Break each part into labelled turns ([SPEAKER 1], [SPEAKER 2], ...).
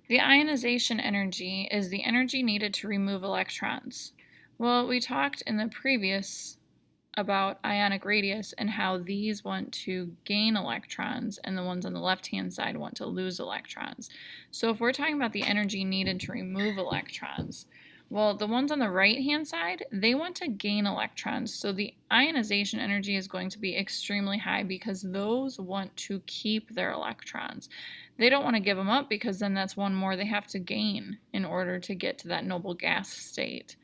[SPEAKER 1] The ionization energy is the energy needed to remove electrons. Well, we talked in the previous about ionic radius and how these want to gain electrons and the ones on the left-hand side want to lose electrons. So if we're talking about the energy needed to remove electrons, well, the ones on the right-hand side, they want to gain electrons. So the ionization energy is going to be extremely high because those want to keep their electrons. They don't want to give them up because then that's one more they have to gain in order to get to that noble gas state.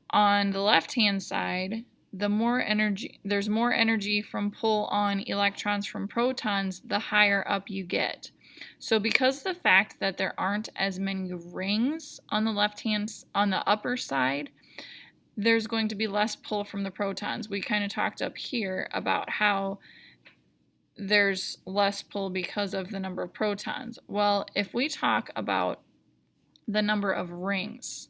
[SPEAKER 1] On the left-hand side, there's more energy from pull on electrons from protons the higher up you get. So because of the fact that there aren't as many rings on the upper side, there's going to be less pull from the protons. We kind of talked up here about how there's less pull because of the number of protons. Well, if we talk about the number of rings,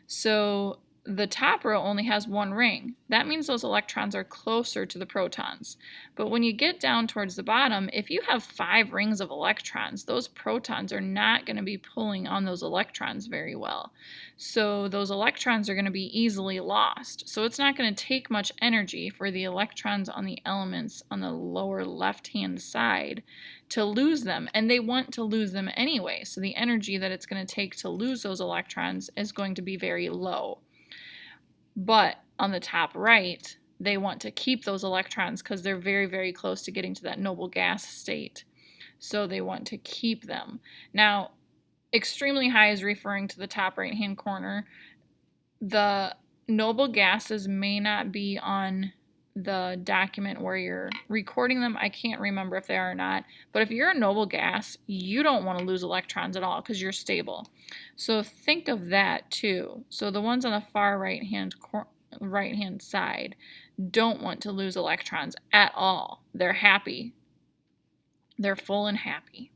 [SPEAKER 1] so the top row only has one ring. That means those electrons are closer to the protons. But when you get down towards the bottom, if you have 5 rings of electrons, those protons are not going to be pulling on those electrons very well. So those electrons are going to be easily lost. So it's not going to take much energy for the electrons on the elements on the lower left-hand side to lose them, and they want to lose them anyway. So the energy that it's going to take to lose those electrons is going to be very low. But on the top right, they want to keep those electrons because they're very, very close to getting to that noble gas state. So they want to keep them. Now, extremely high is referring to the top right-hand corner. The noble gases may not be on the document where you're recording them. I can't remember if they are or not. But if you're a noble gas, you don't want to lose electrons at all because you're stable. So think of that too. So the ones on the far right-hand side don't want to lose electrons at all. They're happy. They're full and happy.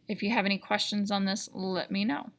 [SPEAKER 1] If you have any questions on this, let me know.